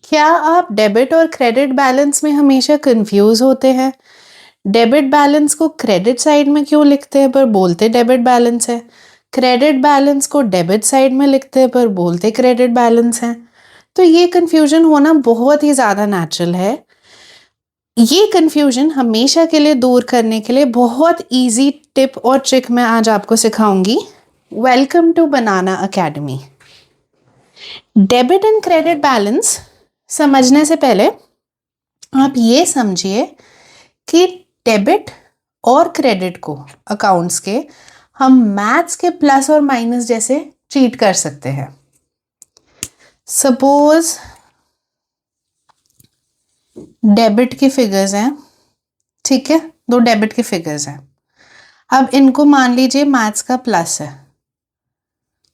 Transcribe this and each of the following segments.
क्या आप डेबिट और क्रेडिट बैलेंस में हमेशा कंफ्यूज होते हैं? डेबिट बैलेंस को क्रेडिट साइड में क्यों लिखते हैं पर बोलते डेबिट बैलेंस है? क्रेडिट बैलेंस को डेबिट साइड में लिखते हैं पर बोलते क्रेडिट बैलेंस है? तो ये कंफ्यूजन होना बहुत ही ज़्यादा नेचुरल है। ये कंफ्यूजन हमेशा के लिए दूर करने के लिए बहुत इजी टिप और ट्रिक मैं आज आपको सिखाऊंगी। Welcome to banana academy. Debit and credit balance समझने से पहले आप ये समझिए कि डेबिट और क्रेडिट को अकाउंट्स के हम मैथ्स के प्लस और माइनस जैसे ट्रीट कर सकते हैं। सपोज डेबिट की फिगर्स हैं, ठीक है, दो डेबिट के फिगर्स हैं। अब इनको मान लीजिए मैथ्स का प्लस है,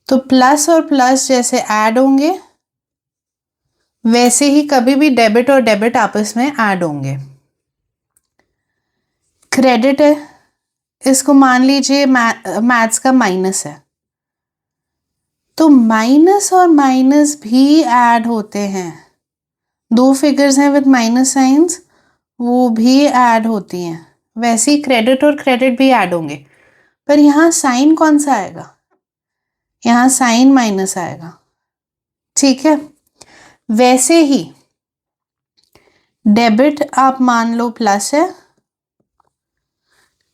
तो प्लस और प्लस जैसे ऐड होंगे वैसे ही कभी भी डेबिट और डेबिट आपस में ऐड होंगे। क्रेडिट है, इसको मान लीजिए मैथ्स का माइनस है, तो माइनस और माइनस भी ऐड होते हैं। दो फिगर्स हैं विद माइनस साइंस, वो भी ऐड होती हैं। वैसे ही क्रेडिट और क्रेडिट भी ऐड होंगे, पर यहाँ साइन कौन सा आएगा? यहाँ साइन माइनस आएगा, ठीक है। वैसे ही डेबिट आप मान लो प्लस है,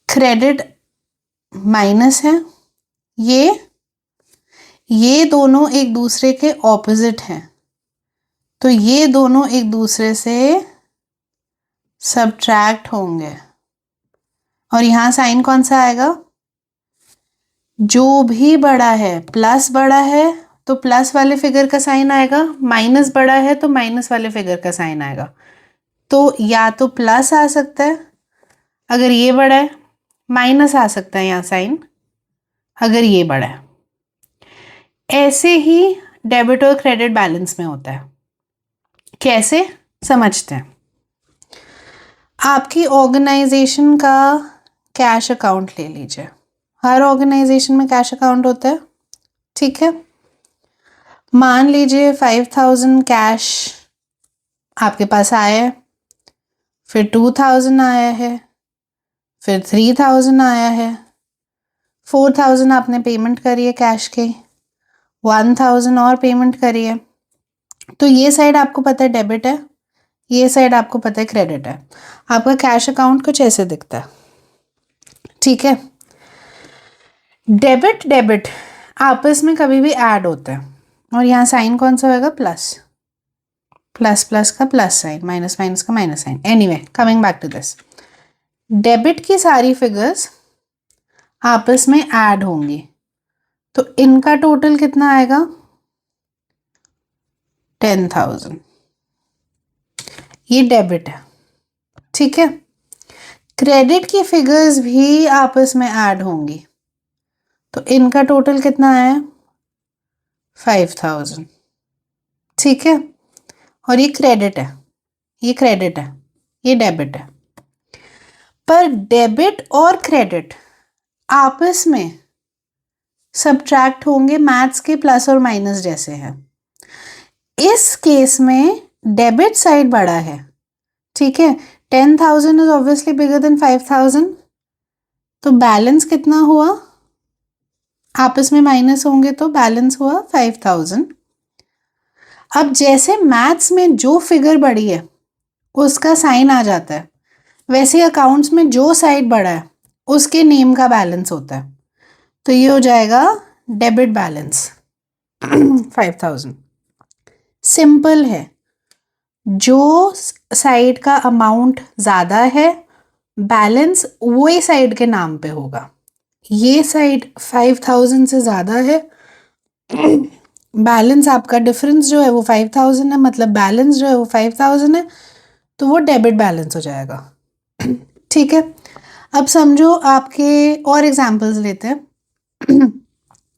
क्रेडिट माइनस है। ये दोनों एक दूसरे के ऑपोजिट हैं, तो ये दोनों एक दूसरे से सब्ट्रैक्ट होंगे और यहाँ साइन कौन सा आएगा? जो भी बड़ा है, प्लस बड़ा है तो प्लस वाले फिगर का साइन आएगा, माइनस बड़ा है तो माइनस वाले फिगर का साइन आएगा। तो या तो प्लस आ सकता है अगर ये बड़ा है, माइनस आ सकता है यहाँ साइन अगर ये बड़ा है। ऐसे ही डेबिट और क्रेडिट बैलेंस में होता है। कैसे समझते हैं। आपकी ऑर्गेनाइजेशन का कैश अकाउंट ले लीजिए। हर ऑर्गेनाइजेशन में कैश अकाउंट होता है, ठीक है। मान लीजिए 5000 कैश आपके पास आया है, फिर 2000 आया है, फिर 3000 आया है, 4000 आपने पेमेंट करी है कैश के, 1000 और पेमेंट करी है। तो ये साइड आपको पता है डेबिट है, ये साइड आपको पता है क्रेडिट है। आपका कैश अकाउंट कुछ ऐसे दिखता है, ठीक है। डेबिट डेबिट आपस में कभी भी ऐड होता है और यहाँ साइन कौन सा होगा? प्लस। प्लस प्लस का प्लस साइन, माइनस माइनस का minus sign. Anyway, coming back to this, debit की सारी फिगर्स आपस में ऐड होंगी, तो इनका टोटल कितना आएगा? 10,000। ये डेबिट है, ठीक है। क्रेडिट की फिगर्स भी आपस में ऐड होंगी, तो इनका टोटल कितना है? 5,000, ठीक है। और ये क्रेडिट है, ये क्रेडिट है, ये डेबिट है। पर डेबिट और क्रेडिट आपस में सब्ट्रैक्ट होंगे मैथ्स के प्लस और माइनस जैसे हैं। इस केस में डेबिट साइड बड़ा है, ठीक है। 10,000 इज ऑब्वियसली बिगर देन 5,000, तो बैलेंस कितना हुआ? आपस में माइनस होंगे तो बैलेंस हुआ 5,000। अब जैसे मैथ्स में जो फिगर बड़ी है उसका साइन आ जाता है, वैसे अकाउंट्स में जो साइड बड़ा है उसके नेम का बैलेंस होता है, तो ये हो जाएगा डेबिट बैलेंस 5,000। सिंपल है, जो साइड का अमाउंट ज़्यादा है बैलेंस वही साइड के नाम पे होगा। ये साइड 5,000 से ज़्यादा है, बैलेंस आपका डिफरेंस जो है वो 5,000 है, मतलब बैलेंस जो है वो 5,000 है, तो वो डेबिट बैलेंस हो जाएगा, ठीक है। अब समझो आपके और एग्जांपल्स लेते हैं।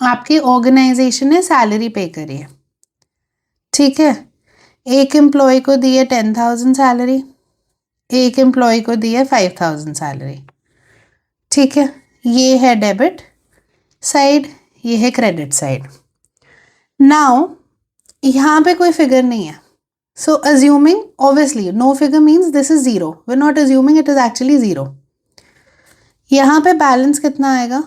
आपकी ऑर्गेनाइजेशन ने सैलरी पे करी है, ठीक है। एक एम्प्लॉय को दी है 10,000 सैलरी, एक एम्प्लॉय को दी है 5,000 सैलरी, ठीक है। ये है डेबिट साइड, ये है क्रेडिट साइड। नाउ यहाँ पे कोई फिगर नहीं है, So assuming, obviously, no figure means this is 0. We're not assuming, it is actually 0. यहाँ पे बैलेंस कितना आएगा?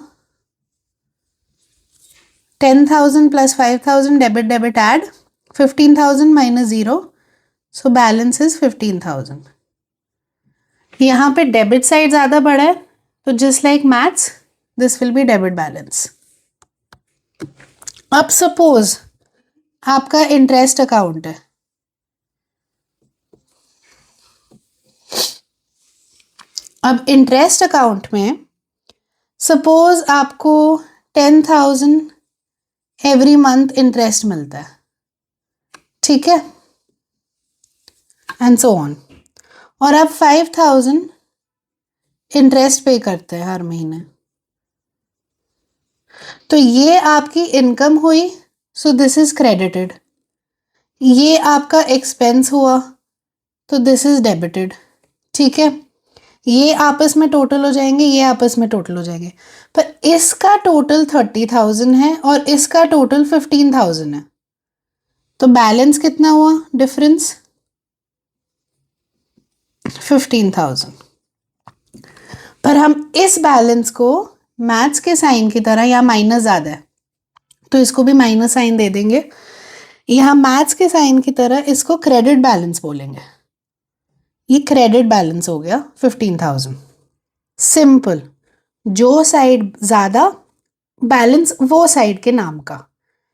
10,000 plus 5,000, debit debit add, 15,000 minus 0. So balance is 15,000. यहाँ पे डेबिट साइड ज़्यादा बड़ा है, तो just like maths, this will be debit balance. अब suppose आपका इंटरेस्ट अकाउंट है, अब इंटरेस्ट अकाउंट में सपोज आपको 10,000 एवरी मंथ इंटरेस्ट मिलता है, ठीक है, एंड सो ऑन, और आप 5,000 इंटरेस्ट पे करते हैं हर महीने, तो ये आपकी इनकम हुई, सो दिस इज क्रेडिटेड. ये आपका एक्सपेंस हुआ, तो दिस इज डेबिटेड. ठीक है, ये आपस में टोटल हो जाएंगे, ये आपस में टोटल हो जाएंगे, पर इसका टोटल 30,000 है और इसका टोटल 15,000 है, तो बैलेंस कितना हुआ डिफरेंस? 15,000. पर हम इस बैलेंस को मैथ्स के साइन की तरह, यहाँ माइनस ज़्यादा है तो इसको भी माइनस साइन दे देंगे, यहाँ मैथ्स के साइन की तरह इसको क्रेडिट बैलेंस बोलेंगे. ये क्रेडिट बैलेंस हो गया 15,000. सिंपल, जो साइड ज़्यादा बैलेंस वो साइड के नाम का.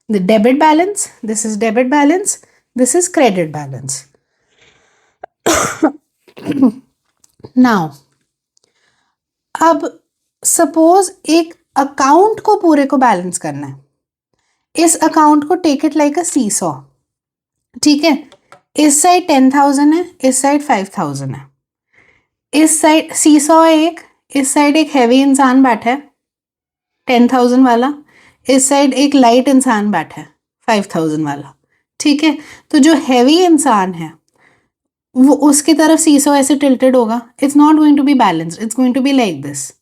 The debit balance, this is debit balance, this is credit balance. Now अब सपोज एक अकाउंट को पूरे को बैलेंस करना है. इस अकाउंट को take it like a seesaw. ठीक है, इस साइड 10,000 है, इस साइड 5,000 है. इस साइड सीसॉ है एक, इस साइड एक हैवी इंसान बैठा है 10,000 वाला, इस साइड एक लाइट इंसान बैठा है 5,000 वाला. ठीक है, तो जो हैवी इंसान है वो उसकी तरफ सीसॉ ऐसे टिल्टेड होगा. It's not going to be balanced, it's going to be like this.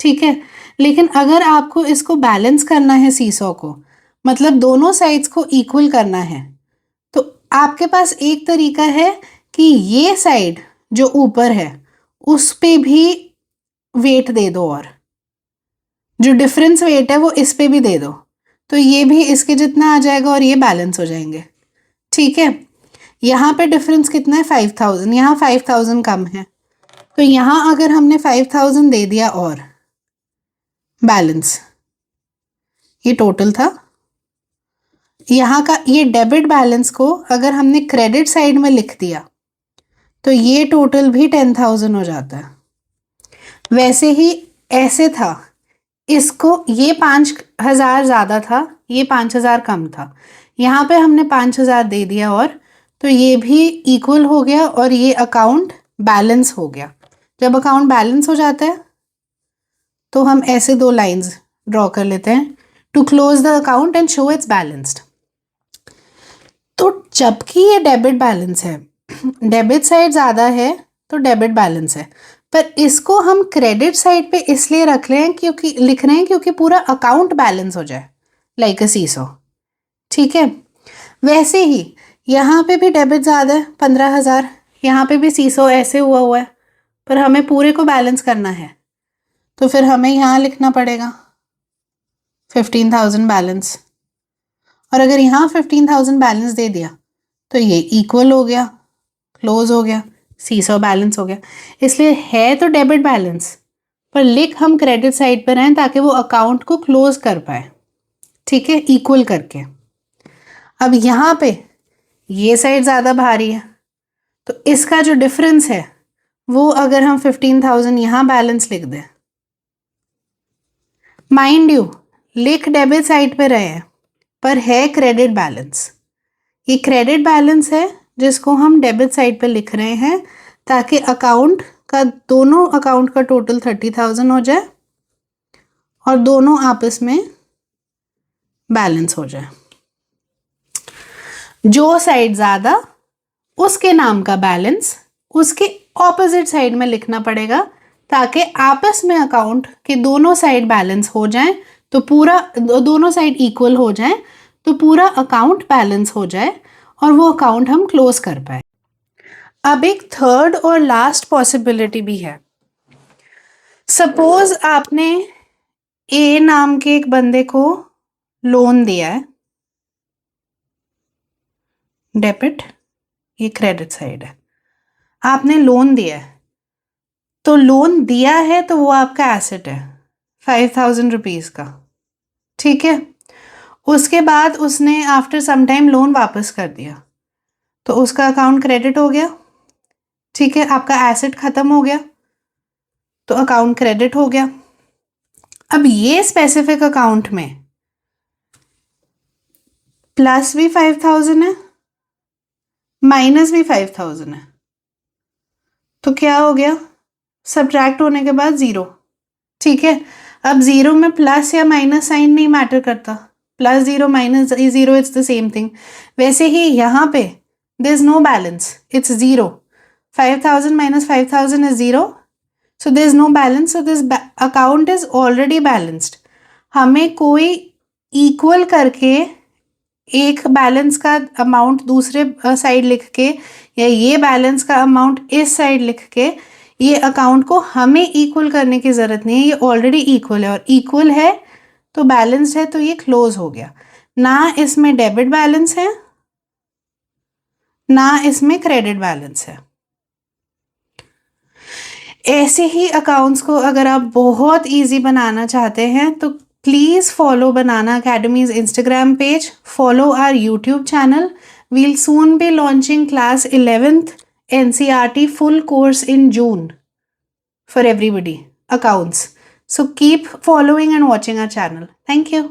ठीक है, लेकिन अगर आपको इसको बैलेंस करना है सीसॉ को, मतलब दोनों साइड्स को इक्वल करना है, तो आपके पास एक तरीका है कि ये साइड जो ऊपर है उस पे भी वेट दे दो, और जो डिफरेंस वेट है वो इस पे भी दे दो, तो ये भी इसके जितना आ जाएगा और ये बैलेंस हो जाएंगे. ठीक है, यहाँ पे डिफरेंस कितना है? 5,000. यहाँ 5,000 कम है, तो यहाँ अगर हमने 5,000 दे दिया और बैलेंस, ये टोटल था. यहाँ का ये डेबिट बैलेंस को अगर हमने क्रेडिट साइड में लिख दिया तो ये टोटल भी 10,000 हो जाता है. वैसे ही ऐसे था, इसको ये 5,000 ज़्यादा था, ये 5,000 कम था, यहाँ पे हमने 5,000 दे दिया और, तो ये भी इक्वल हो गया और ये अकाउंट बैलेंस हो गया. जब अकाउंट बैलेंस हो जाता है तो हम ऐसे दो लाइंस ड्रॉ कर लेते हैं to close the account and show it's balanced. तो जबकि ये डेबिट बैलेंस है, डेबिट साइड ज़्यादा है तो डेबिट बैलेंस है, पर इसको हम क्रेडिट साइड पे इसलिए रख रहे हैं क्योंकि पूरा अकाउंट बैलेंस हो जाए लाइक अ सीसॉ. ठीक है, वैसे ही यहाँ पे भी डेबिट ज़्यादा है 15,000, यहाँ पे भी सीसॉ ऐसे हुआ है, पर हमें पूरे को बैलेंस करना है, तो फिर हमें यहाँ लिखना पड़ेगा 15,000 बैलेंस. और अगर यहाँ 15,000 बैलेंस दे दिया तो ये इक्वल हो गया, क्लोज हो गया, सीसॉ बैलेंस हो गया. इसलिए है तो डेबिट बैलेंस, पर लिख हम क्रेडिट साइड पर हैं ताकि वो अकाउंट को क्लोज कर पाए. ठीक है, इक्वल करके. अब यहाँ पे ये साइड ज़्यादा भारी है, तो इसका जो डिफरेंस है वो अगर हम 15,000 यहाँ बैलेंस लिख दें, माइंड यू लिख डेबिट साइड पे रहे हैं पर है क्रेडिट बैलेंस. ये क्रेडिट बैलेंस है जिसको हम डेबिट साइड पे लिख रहे हैं ताकि दोनों अकाउंट का टोटल 30,000 हो जाए और दोनों आपस में बैलेंस हो जाए. जो साइड ज़्यादा उसके नाम का बैलेंस उसके ऑपोजिट साइड में लिखना पड़ेगा ताकि आपस में अकाउंट के दोनों साइड बैलेंस हो जाएं, तो पूरा दोनों साइड इक्वल हो जाएं, तो पूरा अकाउंट बैलेंस हो जाए और वो अकाउंट हम क्लोज कर पाए. अब एक थर्ड और लास्ट पॉसिबिलिटी भी है। सपोज आपने ए नाम के एक बंदे को लोन दिया है, डेबिट, ये क्रेडिट साइड है, आपने लोन दिया है, तो लोन दिया है तो वो आपका एसेट है 5,000 रुपीज का, ठीक है। उसके बाद उसने आफ्टर सम टाइम लोन वापस कर दिया, तो उसका अकाउंट क्रेडिट हो गया, ठीक है, आपका एसेट खत्म हो गया, तो अकाउंट क्रेडिट हो गया। अब ये स्पेसिफिक अकाउंट में प्लस भी 5,000 है, माइनस भी 5,000 है, तो क्या हो गया, सब्ट्रैक्ट होने के बाद जीरो, ठीक है। अब जीरो में प्लस या माइनस साइन नहीं मैटर करता, plus zero minus zero it's the same thing. वैसे ही यहाँ पे there is no balance, it's zero, 5,000 minus 5,000 is zero, so there is no balance, so this account is already balanced. हमें कोई equal करके एक बैलेंस का अमाउंट दूसरे साइड लिख के या ये बैलेंस का अमाउंट इस साइड लिख के ये अकाउंट को हमें इक्वल करने की ज़रूरत नहीं है, ये ऑलरेडी इक्वल है, और इक्वल है तो बैलेंस्ड है, तो ये क्लोज हो गया। ना इसमें डेबिट बैलेंस है, ना इसमें क्रेडिट बैलेंस है। ऐसे ही अकाउंट्स को अगर आप बहुत इजी बनाना चाहते हैं तो please follow banana academy's Instagram page, follow our YouTube channel. We'll soon be launching class 11th NCERT full course in June for everybody, accounts. So keep following and watching our channel. Thank you.